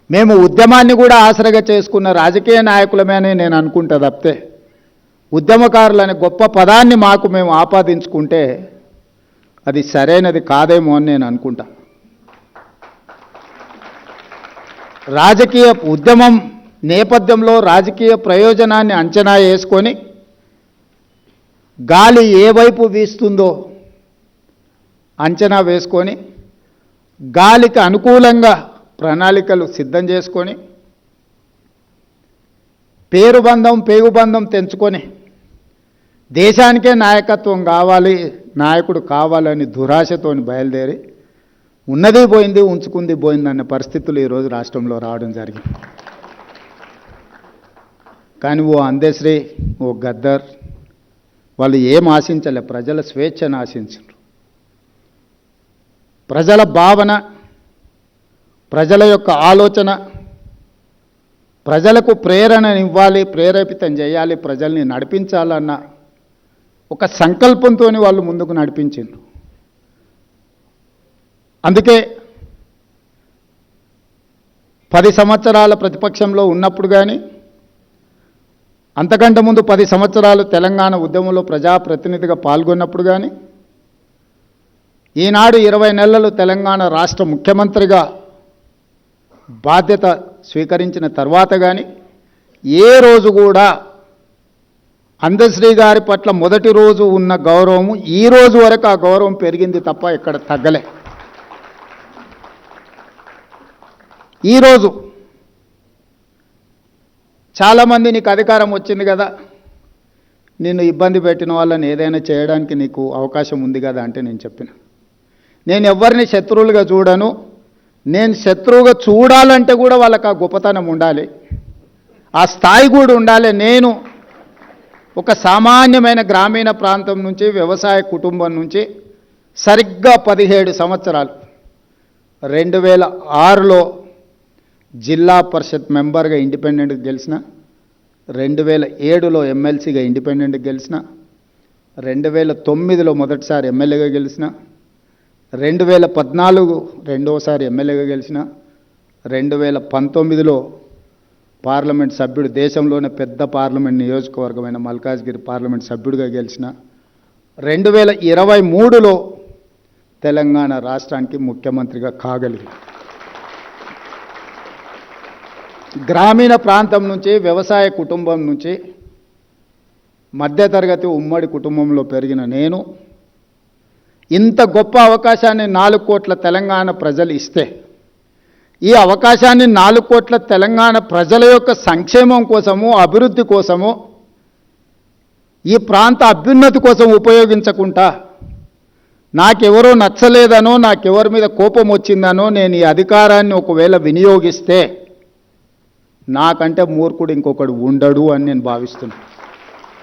మేము ఉద్యమాన్ని కూడా ఆసరగా చేసుకున్న రాజకీయ నాయకులమే అని నేను అనుకుంటా తప్పితే ఉద్యమకారులనే గొప్ప పదాన్ని మాకు మేము ఆపాదించుకుంటే అది సరైనది కాదేమో అని నేను అనుకుంటా. రాజకీయ ఉద్యమం నేపథ్యంలో రాజకీయ ప్రయోజనాన్ని అంచనా వేసుకొని గాలి ఏ వైపు వీస్తుందో అంచనా వేసుకొని గాలికి అనుకూలంగా ప్రణాళికలు సిద్ధం చేసుకొని పేగుబంధం తెంచుకొని దేశానికే నాయకత్వం కావాలి, నాయకుడు కావాలని దురాశతో బయలుదేరి ఉన్నది పోయింది ఉంచుకుంది పోయింది అన్న పరిస్థితులు ఈరోజు రాష్ట్రంలో రావడం జరిగింది. కానీ ఓ అందశ్రీ ఓ గద్దర్ వాళ్ళు ఏం ఆశించలే, ప్రజల స్వేచ్ఛను ఆశించారు. ప్రజల భావన, ప్రజల యొక్క ఆలోచన, ప్రజలకు ప్రేరణనివ్వాలి, ప్రేరేపితం చేయాలి, ప్రజల్ని నడిపించాలన్న ఒక సంకల్పంతో వాళ్ళు ముందుకు నడిపించారు. అందుకే 10 సంవత్సరాల ప్రతిపక్షంలో ఉన్నప్పుడు కానీ అంతకంటే ముందు 10 సంవత్సరాలు తెలంగాణ ఉద్యమంలో ప్రజాప్రతినిధిగా పాల్గొన్నప్పుడు కానీ ఈనాడు 20 నెలలు తెలంగాణ రాష్ట్ర ముఖ్యమంత్రిగా బాధ్యత స్వీకరించిన తర్వాత కానీ ఏ రోజు కూడా అందశ్రీ గారి పట్ల మొదటి రోజు ఉన్న గౌరవము ఈ రోజు వరకు ఆ గౌరవం పెరిగింది తప్ప ఎక్కడ తగ్గలే. ఈరోజు చాలామంది నీకు అధికారం వచ్చింది కదా, నిన్ను ఇబ్బంది పెట్టిన వాళ్ళని ఏదైనా చేయడానికి నీకు అవకాశం ఉంది కదా అంటే నేను చెప్పిన, నేను ఎవరిని శత్రువులుగా చూడను. నేను శత్రువుగా చూడాలంటే కూడా వాళ్ళకి ఆ గొప్పతనం ఉండాలి, ఆ స్థాయి కూడా ఉండాలి. నేను ఒక సామాన్యమైన గ్రామీణ ప్రాంతం నుంచి వ్యవసాయ కుటుంబం నుంచి సరిగ్గా 17 సంవత్సరాలు 2006లో జిల్లా పరిషత్ మెంబర్గా ఇండిపెండెంట్గా గెలిచిన, 2007లో ఎమ్మెల్సీగా ఇండిపెండెంట్గా గెలిచిన, 2009లో మొదటిసారి ఎమ్మెల్యేగా గెలిచిన, 2014 రెండోసారి ఎమ్మెల్యేగా గెలిచిన, 2019లో పార్లమెంట్ సభ్యుడు, దేశంలోనే పెద్ద పార్లమెంట్ నియోజకవర్గమైన మల్కాజ్గిరి పార్లమెంట్ సభ్యుడిగా గెలిచిన, 2023లో తెలంగాణ రాష్ట్రానికి ముఖ్యమంత్రిగా కాగలిగింది. గ్రామీణ ప్రాంతం నుంచి, వ్యవసాయ కుటుంబం నుంచి, మధ్యతరగతి ఉమ్మడి కుటుంబంలో పెరిగిన నేను ఇంత గొప్ప అవకాశాన్ని 4 కోట్ల తెలంగాణ ప్రజలు ఇస్తే, ఈ అవకాశాన్ని 4 కోట్ల తెలంగాణ ప్రజల యొక్క సంక్షేమం కోసము, అభివృద్ధి కోసము, ఈ ప్రాంత అభ్యున్నతి కోసం ఉపయోగించకుండా నాకెవరో నచ్చలేదనో, నాకెవరి మీద కోపం వచ్చిందనో నేను ఈ అధికారాన్ని ఒకవేళ వినియోగిస్తే నాకంటే మూర్ఖుడు ఇంకొకడు ఉండడు అని నేను భావిస్తున్నాను.